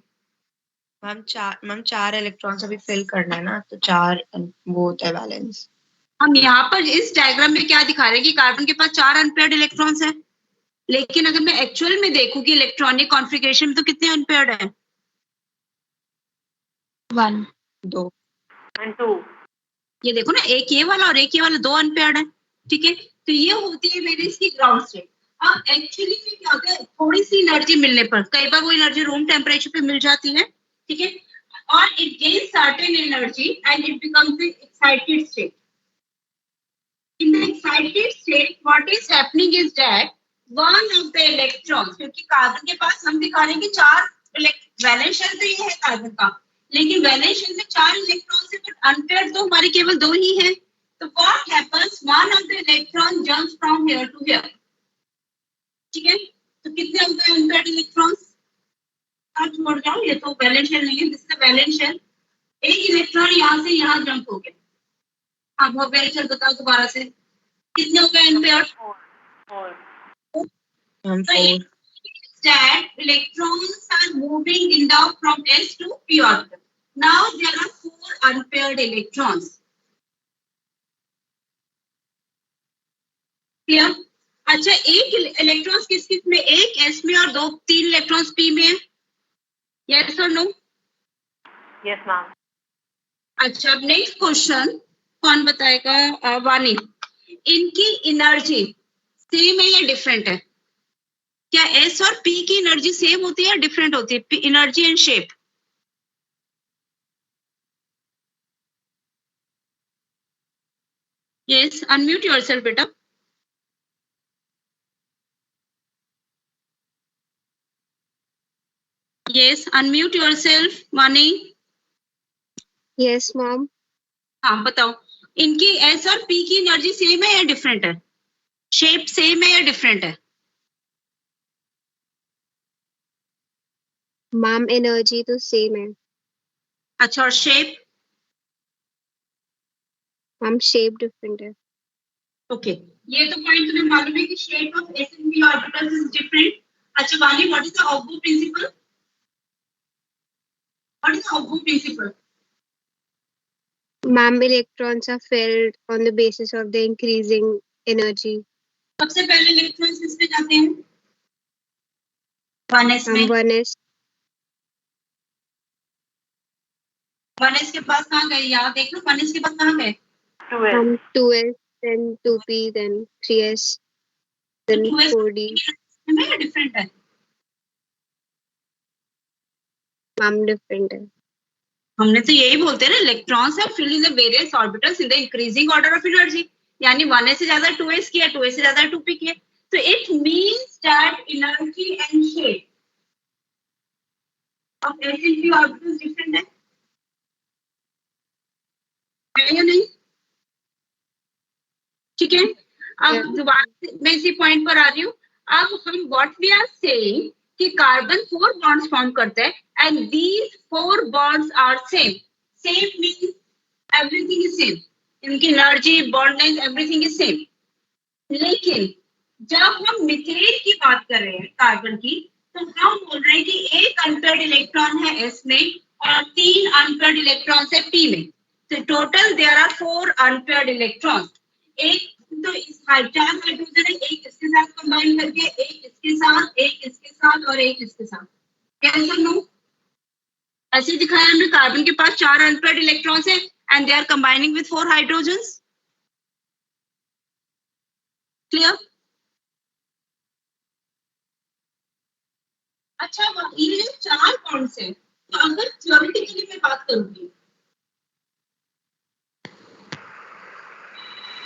मैम 4 इलेक्ट्रॉन्स अभी फिल करना है ना, तो 4 वो होता है बैलेंस. हम यहाँ पर इस डायग्राम में क्या दिखा रहे हैं कि कार्बन के पास 4 अनपेयर्ड इलेक्ट्रॉन्स हैं, लेकिन अगर मैं एक्चुअल में देखूं कि इलेक्ट्रॉनिक कॉन्फ़िगरेशन में तो कितने अनपेयर्ड है? 1. 2. And 2. ये देखो ना, एक ये वाला और एक ये वाला, 2 अनपेयर्ड है. ठीक है, तो ये होती है मेरी इसकी ग्राउंड स्टेट. अब एक्चुअली में क्या होता है, थोड़ी सी एनर्जी मिलने पर कई बार वो एनर्जी रूम टेम्परेचर पे मिल जाती है. ठीक है, और it gains certain energy and it becomes the excited state. In the excited state, what is happening is that one of the electrons, क्योंकि कार्बन के पास हम दिखा रहे हैं कि 4 वैलेंस शेल तो ये है कार्बन का, लेकिन वैलेंस शेल में 4 इलेक्ट्रॉन्स है, बट अनपेयर्ड तो हमारे केवल 2 ही हैं. तो what happens, one of the electron jumps from here to here. ठीक है, तो कितने होते हैं अनपेयर्ड इलेक्ट्रॉन्स? आप छोड़ जाओ, ये तो वैलेंस शेल नहीं है, दिस इज वैलेंस शेल. एक इलेक्ट्रॉन यहाँ से यहाँ जंप हो गया. आप वो वैलेंस बताओ दोबारा से, कितने हो गए unpaired? 4. Ma'am So 4. it means that electrons are moving in down from s to p orbital. Now there are 4 unpaired electrons. Clear? अच्छा, एक इलेक्ट्रॉन्स किस में? एक s में और 3 इलेक्ट्रॉन्स p में है. Yes or no? Yes, ma'am. अच्छा, अब नेक्स्ट क्वेश्चन कौन बताएगा? वानी. इनकी एनर्जी सेम है या डिफरेंट है? क्या S और P की एनर्जी सेम होती है या डिफरेंट होती है? Energy and shape. Yes, unmute yourself बेटा. Yes, unmute yourself. Vani. Yes, ma'am. हाँ बताओ, इनकी S और P की एनर्जी सेम है या डिफरेंट है? शेप सेम है या डिफरेंट है? Ma'am, energy तो same है. अच्छा, और शेप? Ma'am, shape different है. ओके, ये तो पॉइंट तुम्हें मालूम है कि shape of S and P orbitals is different. अच्छा Vani, what is the aufbau principle? What is the aufbau principle? Ma'am, electrons are filled on the basis of the increasing energy. सबसे पहले electrons किस पे जाते हैं? 1s में. 1s. 1s के पास कहाँ गए? यहाँ देख लो, 1s के पास कहाँ गए? 2S. 2s, then 2p, then 3s, then 2s 4d. में डिफरेंट है? Ma'am, different है. हमने तो यही बोलते हैं ना, electrons are filled in the various orbitals in the increasing order of energy. यानी 1s से ज्यादा 2s किया, 2s से ज्यादा 2p किया. तो it means that energy and shape of S and P orbitals different है या नहीं? ठीक है, अब दोबारा मैं इसी पॉइंट पर आ रही हूँ. अब हम व्हाट वी आर सेइंग कि कार्बन 4 बॉन्ड्स फॉर्म करता है and these 4 bonds are same. Same means everything is same. इनकी energy, bond length, everything is same. लेकिन जब हम मिथेन की बात कर रहे हैं कार्बन की, तो हम बोल रहे हैं कि एक अनपेयर्ड इलेक्ट्रॉन है S में और 3 अनपेयर्ड इलेक्ट्रॉन्स है P में. तो total there are 4 unpaired electrons. एक तो इस 4 हाइड्रोजन है, एक इसके साथ कंबाइन करके, एक इसके साथ, एक इसके साथ और एक इसके साथ. कैसा नो? ऐसे दिखाया हमने, कार्बन के पास 4 अनपेयर्ड इलेक्ट्रॉन्स है and they are combining with 4 hydrogens. Clear? अच्छा, ये जो 4 बॉन्ड्स हैं, तो अगर थ्योरेटिकली मैं बात करूंगी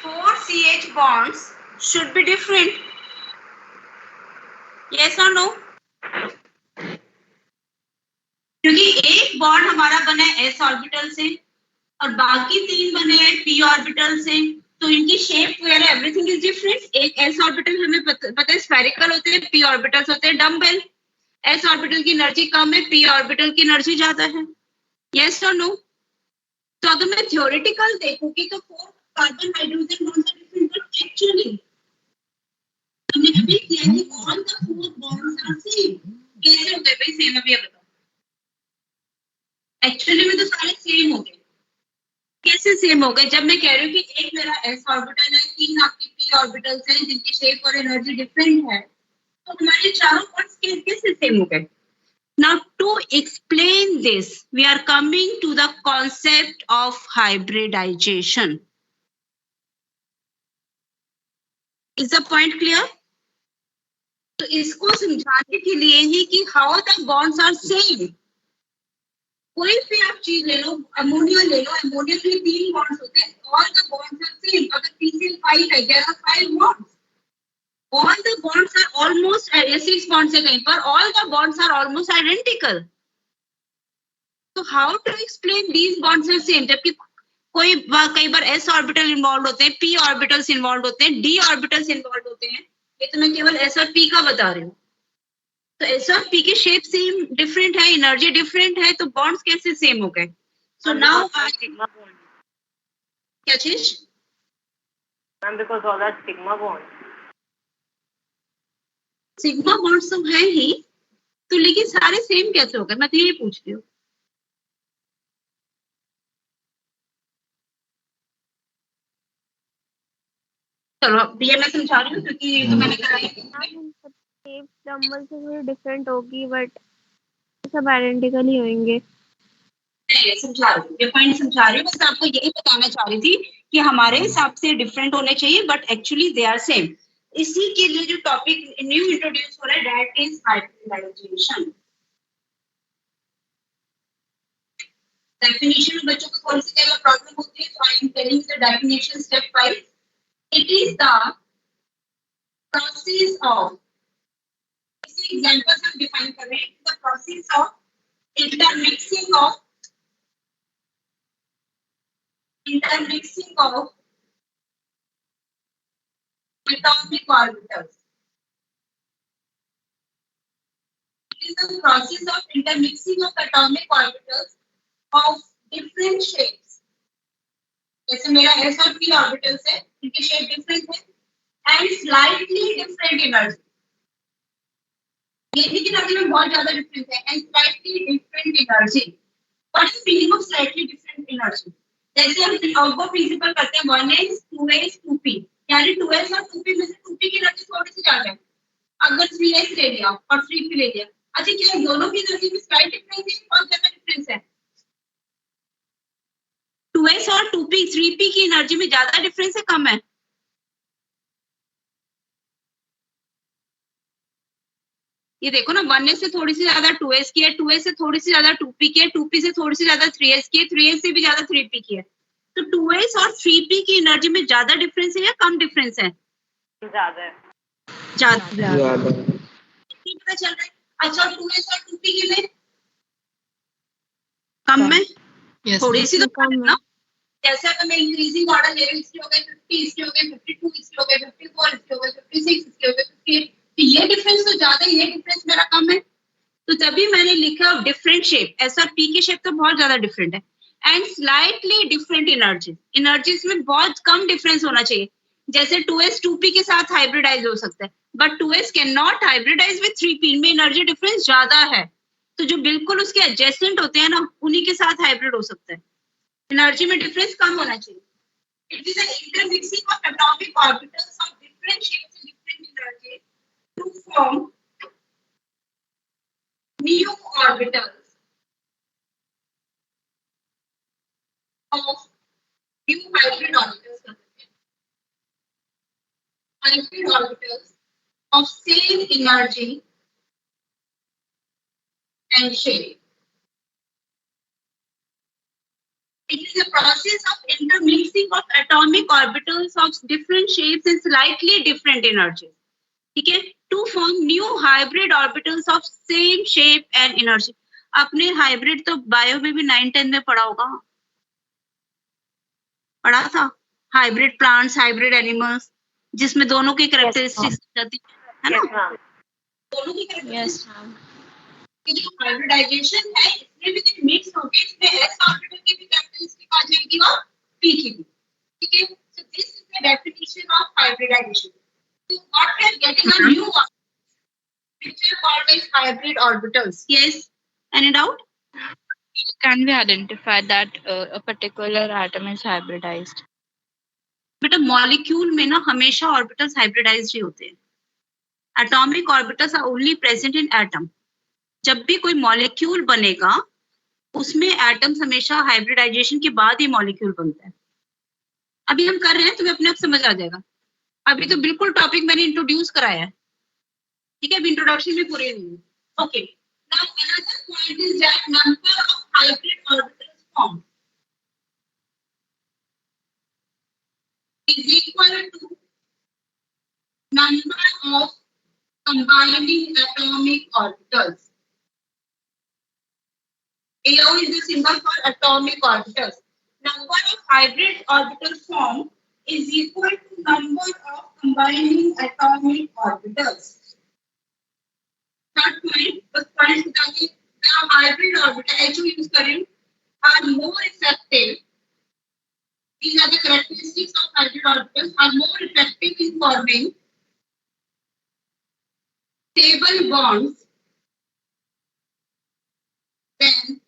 4 CH bonds should be different. Yes or no? क्योंकि एक बॉन्ड हमारा बना है s ऑर्बिटल से और बाकी 3 बने हैं p ऑर्बिटल से, तो इनकी शेप वगैरह एवरीथिंग इज डिफरेंट. एक s ऑर्बिटल हमें पता है स्फेरिकल होते हैं, p ऑर्बिटल्स होते हैं डम्बेल. s ऑर्बिटल की एनर्जी कम है, p ऑर्बिटल की एनर्जी ज्यादा है. यस और नो? तो अगर मैं थ्योरेटिकल देखूंगी तो 4 carbon hydrogen bonds are different, but actually हमने अभी किया कि all the 4 bonds are same. कैसे हो गए भाई सेम? अभी बताओ. एक्चुअली में तो सारे सेम हो गए. कैसे सेम हो गए? जब मैं कह रही हूँ कि एक मेरा s ऑर्बिटल है, 3 आपके p ऑर्बिटल्स हैं जिनकी शेप और एनर्जी डिफरेंट है, तो हमारे चारों बॉन्ड्स कैसे सेम हो गए? Now to explain this, we are coming to the concept of hybridization. Is the point clear? तो इसको समझाने के लिए ही कि how the bonds are same. कोई भी आप चीज ले लो, अमोनिया ले लो, अमोनिया के 3 बॉन्ड्स होते हैं, all the bonds are same. अगर PCl5 है, there are 5 bonds. All the bonds are almost 6 bonds है कहीं पर, all the bonds are almost identical. So how to explain these bonds are same? जबकि कई बार s ऑर्बिटल इन्वॉल्व होते हैं, p orbitals involve होते हैं, d ऑर्बिटल्स इन्वॉल्व होते हैं. ये तो मैं केवल s और p का बता रही हूँ. तो s और p की शेप सेम डिफरेंट है, एनर्जी डिफरेंट है, तो बॉन्ड्स कैसे सेम हो गए? So now Sigma bond. क्या चीज? Ma'am, because all are sigma bonds. Sigma bonds तो है ही, तो लेकिन सारे सेम कैसे हो गए? मैं तो ये पूछ रही हूँ. चलो अब ये मैं समझा रही हूँ क्योंकि ये तो मैंने कराई है. शेप डम्बल से थोड़ी डिफरेंट होगी बट सब आइडेंटिकल ही होंगे. नहीं, समझा रही हूँ, ये पॉइंट समझा रही हूँ. बस आपको यही बताना चाह रही थी कि हमारे हिसाब से डिफरेंट होने चाहिए but actually they are same. इसी के लिए जो टॉपिक न्यू इंट्रोड्यूस हो रहा है दैट इज हाइब्रिडाइजेशन. डेफिनेशन में बच्चों को कौन सी जगह प्रॉब्लम होती है? तो I am telling the definition step wise. It is the process of, इसी एग्जांपल से हम डिफाइन कर रहे हैं, the process of intermixing of atomic orbitals. It is the process of intermixing of atomic orbitals of different shapes. जैसे मेरा s और p orbitals है, इनकी शेप डिफरेंट है एंड स्लाइटली डिफरेंट एनर्जी. ये भी एनर्जी में बहुत ज्यादा डिफरेंस है and slightly different energy. What is meaning of slightly different energy? जैसे हम आउटगो प्रिंसिपल करते हैं 1s 2s 2p, यानी 2s और 2p में से 2p की एनर्जी थोड़ी सी ज्यादा है. अगर 3s ले लिया और 3p ले लिया, अच्छा क्या दोनों की एनर्जी में स्लाइट डिफरेंस है? बहुत ज्यादा डिफरेंस है. 2s और 2p 3p की एनर्जी में ज्यादा डिफरेंस है, कम है? ये देखो ना, 1s से थोड़ी सी ज्यादा 2s की है, 2s से थोड़ी सी ज्यादा 2p की है, 2p से थोड़ी सी ज्यादा 3s की है, 3s से भी ज्यादा 3p की है. तो 2s और 3p की एनर्जी में ज्यादा डिफरेंस है या कम डिफरेंस है? ज्यादा है. ज्यादा. पता चल रहा है. अच्छा 2s और 2p की में कम में? थोड़ी सी तो कम है ना. जैसे अगर मैं इंक्रीजिंग ऑर्डर ले रही हूँ, इसके हो गए 50, इसके हो गए 52, इसके हो गए 54, इसके हो गए 56, इसके हो गए 58, तो ये डिफरेंस तो ज्यादा है, ये डिफरेंस मेरा कम है. तो तभी मैंने लिखा डिफरेंट शेप. एस और पी की शेप तो बहुत ज्यादा डिफरेंट है and slightly different energy. Energies में बहुत कम डिफरेंस होना चाहिए. जैसे 2s 2p के साथ हाइब्रिडाइज हो सकता है but 2s can not hybridize with 3p. इनमें एनर्जी डिफरेंस ज्यादा है, तो जो बिल्कुल उसके एडजेसेंट होते हैं ना, उन्हीं के साथ हाइब्रिड हो सकता है. एनर्जी में डिफरेंस कम होना चाहिए. It is an intermixing of atomic orbitals of different shapes and different energy to form new orbitals of new hybrid orbitals. Hybrid orbitals of same energy and shape. It is a process of intermixing of atomic orbitals of different shapes and slightly different energies. Okay, to form new hybrid orbitals of same shape and energy. आपने hybrid तो bio में भी 9-10 में पढ़ा होगा, पढ़ा था hybrid plants, hybrid animals, जिसमें दोनों की कैरेक्टरिस्टिक्स जाती है ना, Yes, ma'am. दोनों की कैरेक्टरिस्टिक्स Yes, ma'am. की जो हाइब्रिडाइजेशन है इसमें भी मिक्स होके इसमें एस ऑर्बिटल की भी कैरेक्टरिस्टिक आ जाएगी और पी की भी. ठीक है, so this is the definition of hybridization. So what we are getting a new which are called as hybrid orbitals. Yes, any doubt? Can we identify that a particular atom is hybridized? बेटा molecule में ना हमेशा orbitals hybridized ही होते हैं. Atomic orbitals are only present in atom. जब भी कोई मॉलिक्यूल बनेगा उसमें एटम्स हमेशा हाइब्रिडाइजेशन के बाद ही मॉलिक्यूल बनता है. अभी हम कर रहे हैं, तुम्हें अपने आप समझ आ जाएगा. अभी तो बिल्कुल टॉपिक मैंने इंट्रोड्यूस कराया है. ठीक है, अभी इंट्रोडक्शन भी पूरी नहीं है. Okay, now another point is that number of hybrid orbitals form is equal to number of combining atomic orbitals. AO is the symbol for atomic orbitals. Number of hybrid orbitals formed is equal to number of combining atomic orbitals. Third point, the point that the hybrid orbital HO use करें are more effective. These are the characteristics of hybrid orbitals are more effective in forming stable bonds than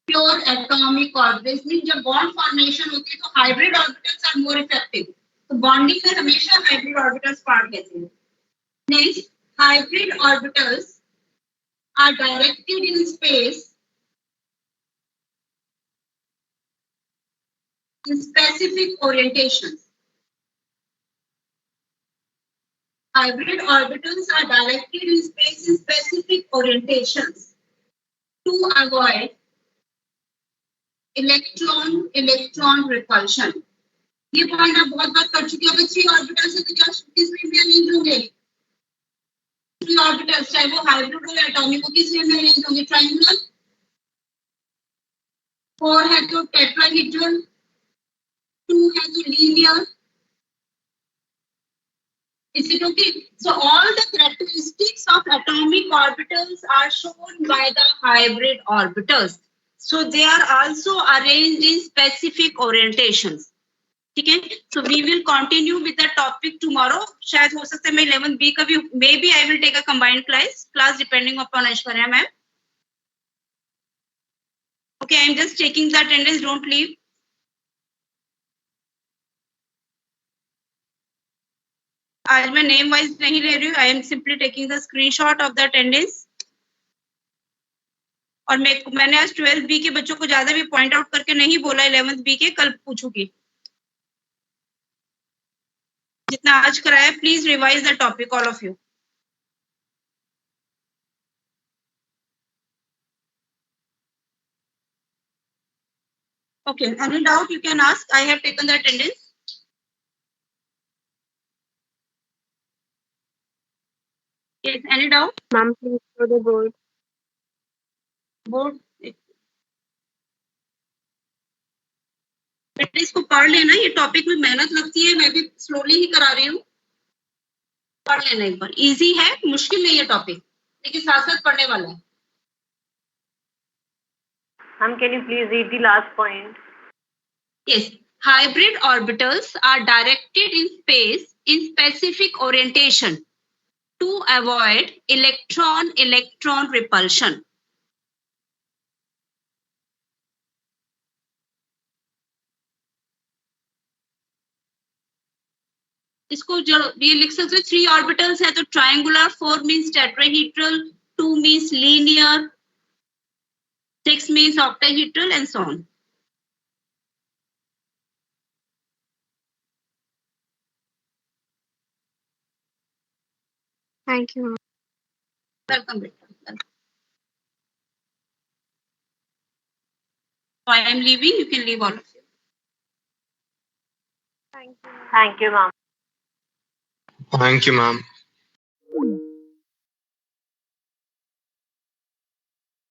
pure atomic orbitals. Means जब bond formation होती है तो hybrid orbitals are more effective. तो bonding में हमेशा hybrid orbitals part लेते हैं. Next, hybrid orbitals are directed in space in specific orientations. Hybrid orbitals are directed in space in specific orientations to avoid electron repulsion. ये point आप बहुत बार कर चुके हो. 3 ऑर्बिटल्स है तो क्या किस वे में अरेंज होंगे? 3 ऑर्बिटल्स चाहे वो हाइब्रिड हो या एटॉमिक हो, किस वे में अरेंज होंगे? ट्रायंगुलर. 4 है तो टेट्राहेड्रल, 2 है तो linear. Is it okay? So all the characteristics of atomic orbitals are shown by the hybrid orbitals. So they are also arranged in specific orientations. ठीक है? So we will continue with the topic tomorrow. शायद हो सकता है मैं 11th B का भी, maybe I will take a combined class depending upon Aishwarya ma'am. Okay, I am just checking the attendance. Don't leave. आज मैं नेम वाइज नहीं ले रही हूँ. आई am simply taking the screenshot of the attendance. और मैंने आज 12th बी के बच्चों को ज्यादा भी पॉइंट आउट करके नहीं बोला. 11th बी के कल पूछूंगी. जितना आज कराया please revise the topic all of you. Okay, any doubt you can ask. I have taken the attendance. Yes, any doubt? Ma'am, please show the board. Board बेटा इसको पढ़ लेना. ये टॉपिक में मेहनत लगती है, मैं भी स्लोली ही करा रही हूँ. पढ़ लेना एक बार. इजी है, मुश्किल नहीं है टॉपिक, लेकिन साथ साथ पढ़ने वाला है. Ma'am, can you please read the last point? Yes, hybrid orbitals are directed in space in specific orientation to avoid electron repulsion. इसको जो ये लिख सकते हो 3 ऑर्बिटल्स है तो triangular, 4 means tetrahedral, 2 means linear, 6 means octahedral and so on. Thank you. Welcome, beta. So I am leaving. You can leave all of you. Thank you. Thank you, ma'am. Thank you, ma'am.